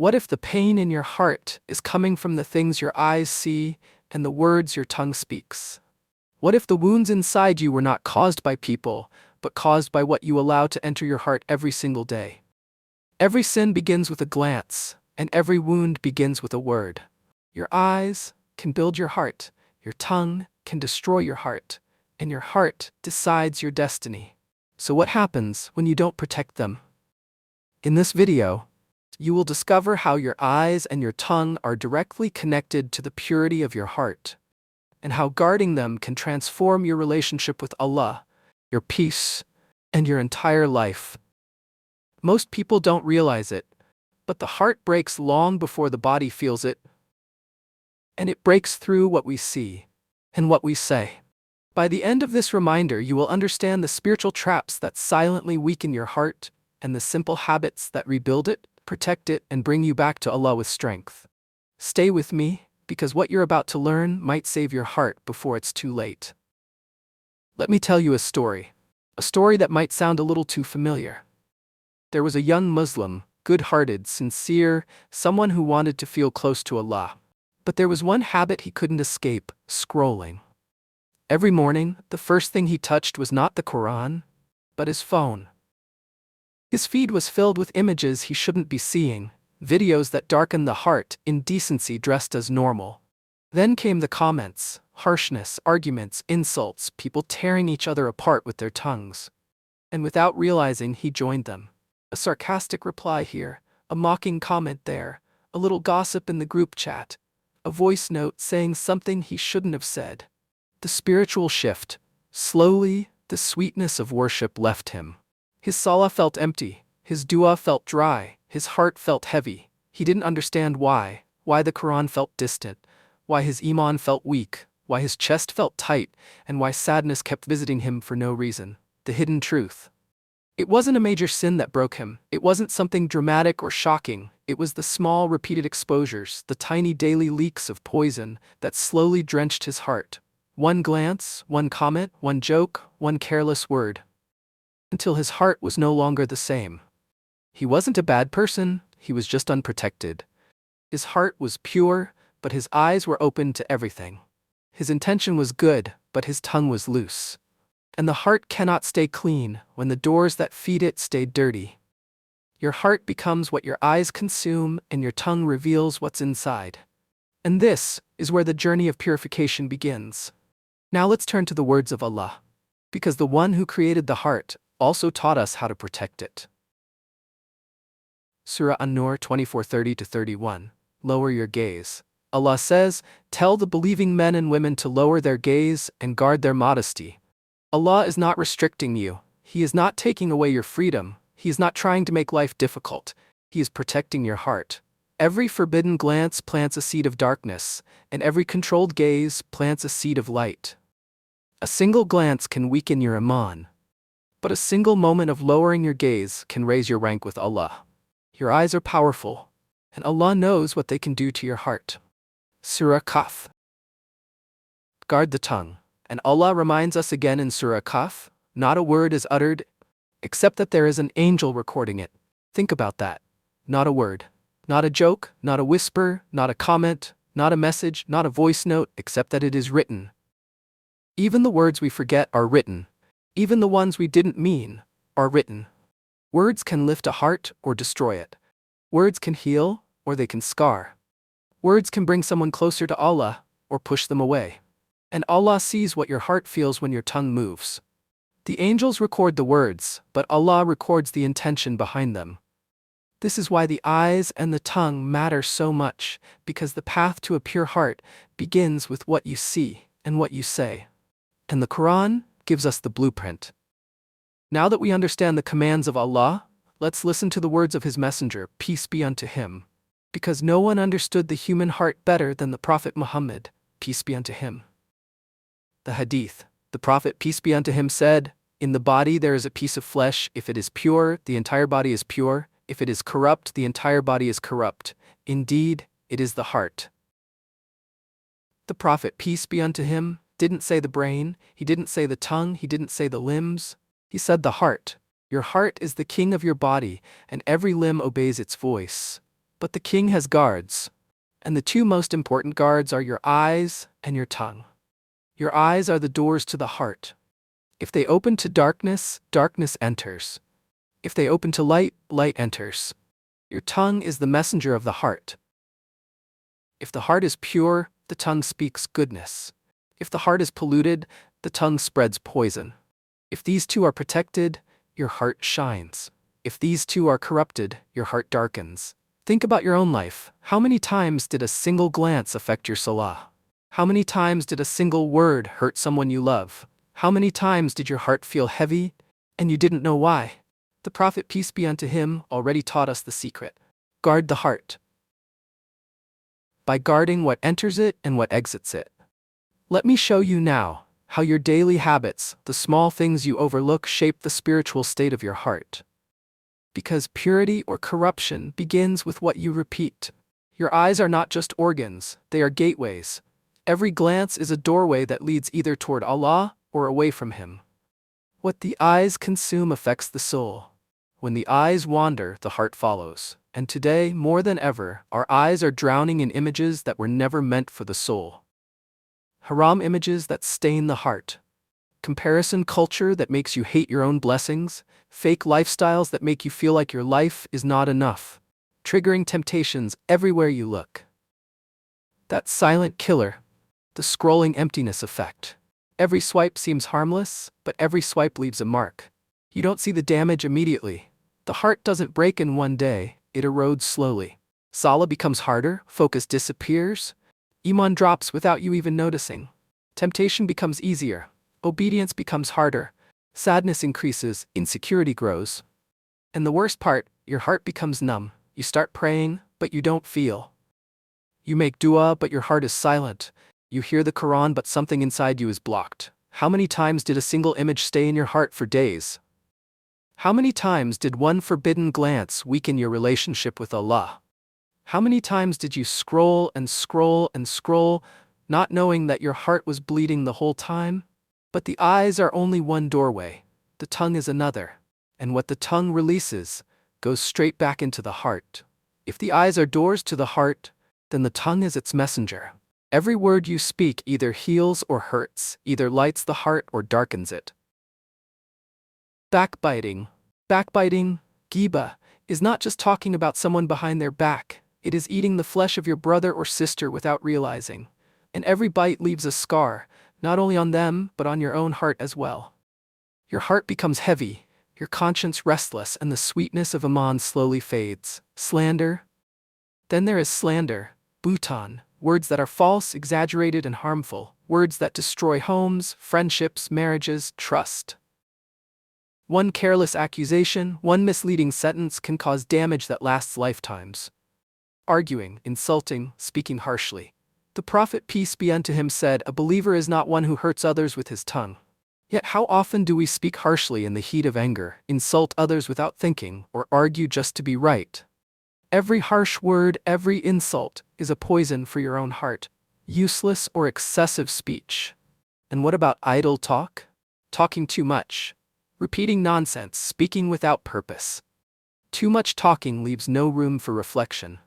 What if the pain in your heart is coming from the things your eyes see and the words your tongue speaks? What if the wounds inside you were not caused by people, but caused by what you allow to enter your heart every single day? Every sin begins with a glance, and every wound begins with a word. Your eyes can build your heart, your tongue can destroy your heart, and your heart decides your destiny. So what happens when you don't protect them? In this video, you will discover how your eyes and your tongue are directly connected to the purity of your heart, and how guarding them can transform your relationship with Allah, your peace, and your entire life. Most people don't realize it, but the heart breaks long before the body feels it, and it breaks through what we see and what we say. By the end of this reminder, you will understand the spiritual traps that silently weaken your heart and the simple habits that rebuild it, protect it, and bring you back to Allah with strength. Stay with me, because what you're about to learn might save your heart before it's too late. Let me tell you a story that might sound a little too familiar. There was a young Muslim, good-hearted, sincere, someone who wanted to feel close to Allah. But there was one habit he couldn't escape: scrolling. Every morning, the first thing he touched was not the Quran, but his phone. His feed was filled with images he shouldn't be seeing, videos that darken the heart, indecency dressed as normal. Then came the comments, harshness, arguments, insults, people tearing each other apart with their tongues. And without realizing, he joined them. A sarcastic reply here, a mocking comment there, a little gossip in the group chat, a voice note saying something he shouldn't have said. The spiritual shift. Slowly, the sweetness of worship left him. His salah felt empty, his dua felt dry, his heart felt heavy. He didn't understand why the Quran felt distant, why his iman felt weak, why his chest felt tight, and why sadness kept visiting him for no reason. The hidden truth. It wasn't a major sin that broke him, it wasn't something dramatic or shocking, it was the small repeated exposures, the tiny daily leaks of poison that slowly drenched his heart. One glance, one comment, one joke, one careless word. Until his heart was no longer the same. He wasn't a bad person, he was just unprotected. His heart was pure, but his eyes were open to everything. His intention was good, but his tongue was loose. And the heart cannot stay clean when the doors that feed it stay dirty. Your heart becomes what your eyes consume, and your tongue reveals what's inside. And this is where the journey of purification begins. Now let's turn to the words of Allah, because the one who created the heart also taught us how to protect it. Surah An-Nur 24:30-31. Lower your gaze. Allah says, "Tell the believing men and women to lower their gaze and guard their modesty." Allah is not restricting you. He is not taking away your freedom. He is not trying to make life difficult. He is protecting your heart. Every forbidden glance plants a seed of darkness, and every controlled gaze plants a seed of light. A single glance can weaken your iman, but a single moment of lowering your gaze can raise your rank with Allah. Your eyes are powerful, and Allah knows what they can do to your heart. Surah Kahf. Guard the tongue. And Allah reminds us again in Surah Kahf, not a word is uttered, except that there is an angel recording it. Think about that. Not a word. Not a joke, not a whisper, not a comment, not a message, not a voice note, except that it is written. Even the words we forget are written. Even the ones we didn't mean are written. Words can lift a heart or destroy it. Words can heal or they can scar. Words can bring someone closer to Allah or push them away. And Allah sees what your heart feels when your tongue moves. The angels record the words, but Allah records the intention behind them. This is why the eyes and the tongue matter so much, because the path to a pure heart begins with what you see and what you say. And the Quran gives us the blueprint. Now that we understand the commands of Allah, let's listen to the words of His Messenger, peace be unto him. Because no one understood the human heart better than the Prophet Muhammad, peace be unto him. The Hadith. The Prophet, peace be unto him, said, "In the body there is a piece of flesh. If it is pure, the entire body is pure. If it is corrupt, the entire body is corrupt. Indeed, it is the heart." The Prophet, peace be unto him, didn't say the brain, he didn't say the tongue, he didn't say the limbs. He said the heart. Your heart is the king of your body, and every limb obeys its voice. But the king has guards, and the two most important guards are your eyes and your tongue. Your eyes are the doors to the heart. If they open to darkness, darkness enters. If they open to light, light enters. Your tongue is the messenger of the heart. If the heart is pure, the tongue speaks goodness. If the heart is polluted, the tongue spreads poison. If these two are protected, your heart shines. If these two are corrupted, your heart darkens. Think about your own life. How many times did a single glance affect your salah? How many times did a single word hurt someone you love? How many times did your heart feel heavy, and you didn't know why? The Prophet, peace be unto him, already taught us the secret. Guard the heart by guarding what enters it and what exits it. Let me show you now how your daily habits, the small things you overlook, shape the spiritual state of your heart. Because purity or corruption begins with what you repeat. Your eyes are not just organs, they are gateways. Every glance is a doorway that leads either toward Allah or away from Him. What the eyes consume affects the soul. When the eyes wander, the heart follows. And today, more than ever, our eyes are drowning in images that were never meant for the soul. Haram images that stain the heart. Comparison culture that makes you hate your own blessings. Fake lifestyles that make you feel like your life is not enough. Triggering temptations everywhere you look. That silent killer, the scrolling emptiness effect. Every swipe seems harmless, but every swipe leaves a mark. You don't see the damage immediately. The heart doesn't break in one day, it erodes slowly. Salah becomes harder, focus disappears, iman drops without you even noticing. Temptation becomes easier, obedience becomes harder, sadness increases, insecurity grows. And the worst part, your heart becomes numb. You start praying, but you don't feel. You make dua, but your heart is silent. You hear the Quran, but something inside you is blocked. How many times did a single image stay in your heart for days? How many times did one forbidden glance weaken your relationship with Allah? How many times did you scroll and scroll and scroll, not knowing that your heart was bleeding the whole time? But the eyes are only one doorway, the tongue is another, and what the tongue releases goes straight back into the heart. If the eyes are doors to the heart, then the tongue is its messenger. Every word you speak either heals or hurts, either lights the heart or darkens it. Backbiting. Backbiting, ghibah, is not just talking about someone behind their back, it is eating the flesh of your brother or sister without realizing. And every bite leaves a scar, not only on them, but on your own heart as well. Your heart becomes heavy, your conscience restless, and the sweetness of Aman slowly fades. Slander. Then there is slander, buhtan, words that are false, exaggerated, and harmful, words that destroy homes, friendships, marriages, trust. One careless accusation, one misleading sentence can cause damage that lasts lifetimes. Arguing, insulting, speaking harshly. The Prophet, peace be unto him, said, "A believer is not one who hurts others with his tongue." Yet how often do we speak harshly in the heat of anger, insult others without thinking, or argue just to be right? Every harsh word, every insult, is a poison for your own heart. Useless or excessive speech. And what about idle talk? Talking too much. Repeating nonsense, speaking without purpose. Too much talking leaves no room for reflection.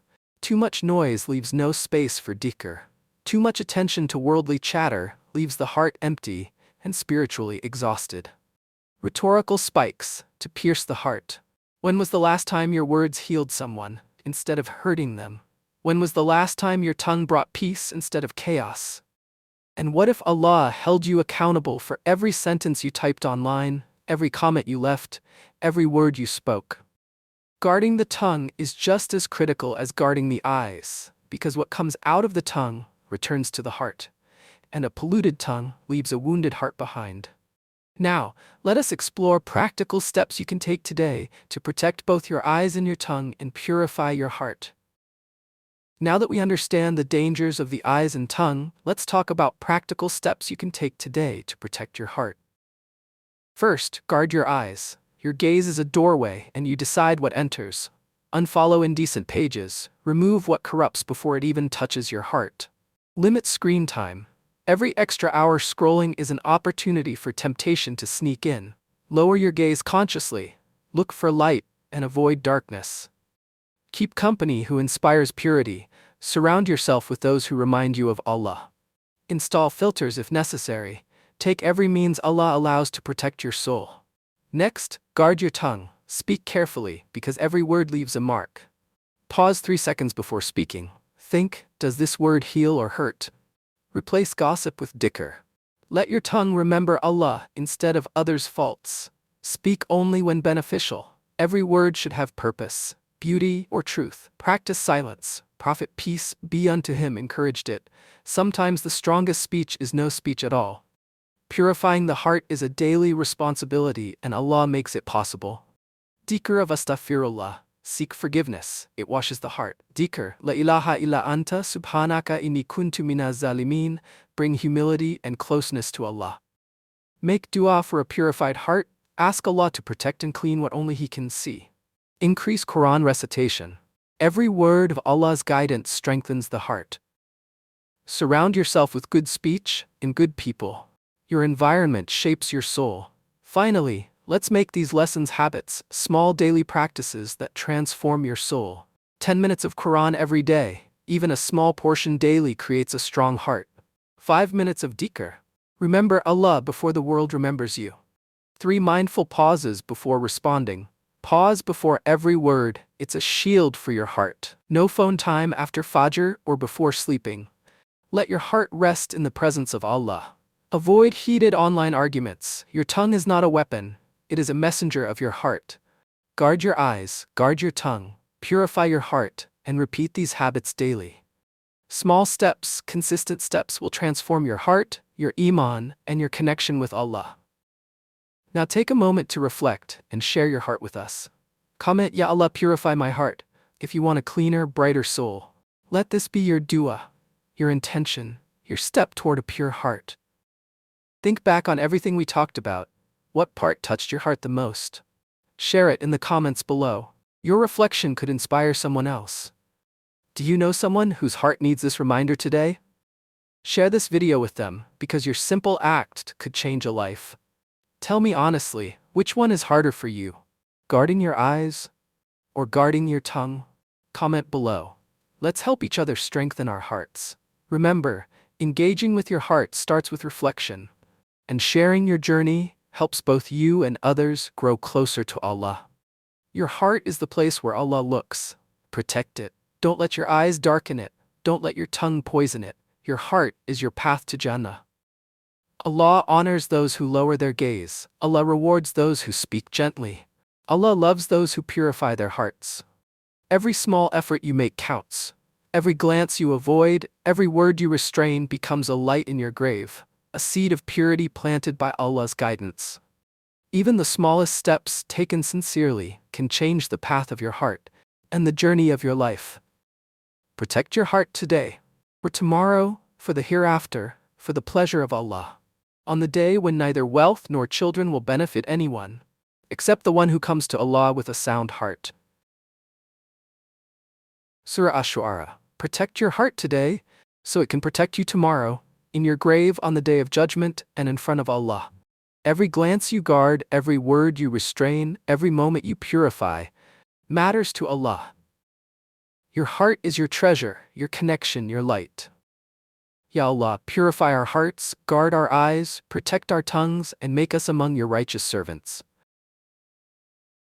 Too much noise leaves no space for dhikr. Too much attention to worldly chatter leaves the heart empty and spiritually exhausted. Rhetorical spikes to pierce the heart. When was the last time your words healed someone instead of hurting them? When was the last time your tongue brought peace instead of chaos? And what if Allah held you accountable for every sentence you typed online, every comment you left, every word you spoke? Guarding the tongue is just as critical as guarding the eyes, because what comes out of the tongue returns to the heart, and a polluted tongue leaves a wounded heart behind. Now, let us explore practical steps you can take today to protect both your eyes and your tongue and purify your heart. Now that we understand the dangers of the eyes and tongue, let's talk about practical steps you can take today to protect your heart. First, guard your eyes. Your gaze is a doorway, and you decide what enters. Unfollow indecent pages. Remove what corrupts before it even touches your heart. Limit screen time. Every extra hour scrolling is an opportunity for temptation to sneak in. Lower your gaze consciously. Look for light and avoid darkness. Keep company who inspires purity. Surround yourself with those who remind you of Allah. Install filters if necessary. Take every means Allah allows to protect your soul. Next, guard your tongue. Speak carefully, because every word leaves a mark. Pause 3 seconds before speaking. Think, does this word heal or hurt? Replace gossip with dhikr. Let your tongue remember Allah instead of others' faults. Speak only when beneficial. Every word should have purpose, beauty, or truth. Practice silence. Prophet peace be unto him encouraged it. Sometimes the strongest speech is no speech at all. Purifying the heart is a daily responsibility, and Allah makes it possible. Dhikr of astaghfirullah. Seek forgiveness, it washes the heart. Dhikr, la ilaha illa anta subhanaka inni kuntu minaz zalimin, bring humility and closeness to Allah. Make dua for a purified heart. Ask Allah to protect and clean what only He can see. Increase Quran recitation. Every word of Allah's guidance strengthens the heart. Surround yourself with good speech and good people. Your environment shapes your soul. Finally, let's make these lessons habits, small daily practices that transform your soul. 10 minutes of Quran every day, even a small portion daily creates a strong heart. 5 minutes of dhikr. Remember Allah before the world remembers you. 3 mindful pauses before responding. Pause before every word, it's a shield for your heart. No phone time after Fajr or before sleeping. Let your heart rest in the presence of Allah. Avoid heated online arguments. Your tongue is not a weapon, it is a messenger of your heart. Guard your eyes, guard your tongue, purify your heart, and repeat these habits daily. Small steps, consistent steps will transform your heart, your iman, and your connection with Allah. Now take a moment to reflect and share your heart with us. Comment, Ya Allah, purify my heart, if you want a cleaner, brighter soul. Let this be your dua, your intention, your step toward a pure heart. Think back on everything we talked about. What part touched your heart the most? Share it in the comments below. Your reflection could inspire someone else. Do you know someone whose heart needs this reminder today? Share this video with them, because your simple act could change a life. Tell me honestly, which one is harder for you? Guarding your eyes or guarding your tongue? Comment below. Let's help each other strengthen our hearts. Remember, engaging with your heart starts with reflection, and sharing your journey helps both you and others grow closer to Allah. Your heart is the place where Allah looks. Protect it. Don't let your eyes darken it. Don't let your tongue poison it. Your heart is your path to Jannah. Allah honors those who lower their gaze. Allah rewards those who speak gently. Allah loves those who purify their hearts. Every small effort you make counts. Every glance you avoid, every word you restrain becomes a light in your grave, a seed of purity planted by Allah's guidance. Even the smallest steps taken sincerely can change the path of your heart and the journey of your life. Protect your heart today, for tomorrow, for the hereafter, for the pleasure of Allah. On the day when neither wealth nor children will benefit anyone, except the one who comes to Allah with a sound heart. Surah Ash-Shu'ara. Protect your heart today, so it can protect you tomorrow, in your grave on the day of judgment and in front of Allah. Every glance you guard, every word you restrain, every moment you purify, matters to Allah. Your heart is your treasure, your connection, your light. Ya Allah, purify our hearts, guard our eyes, protect our tongues, and make us among your righteous servants.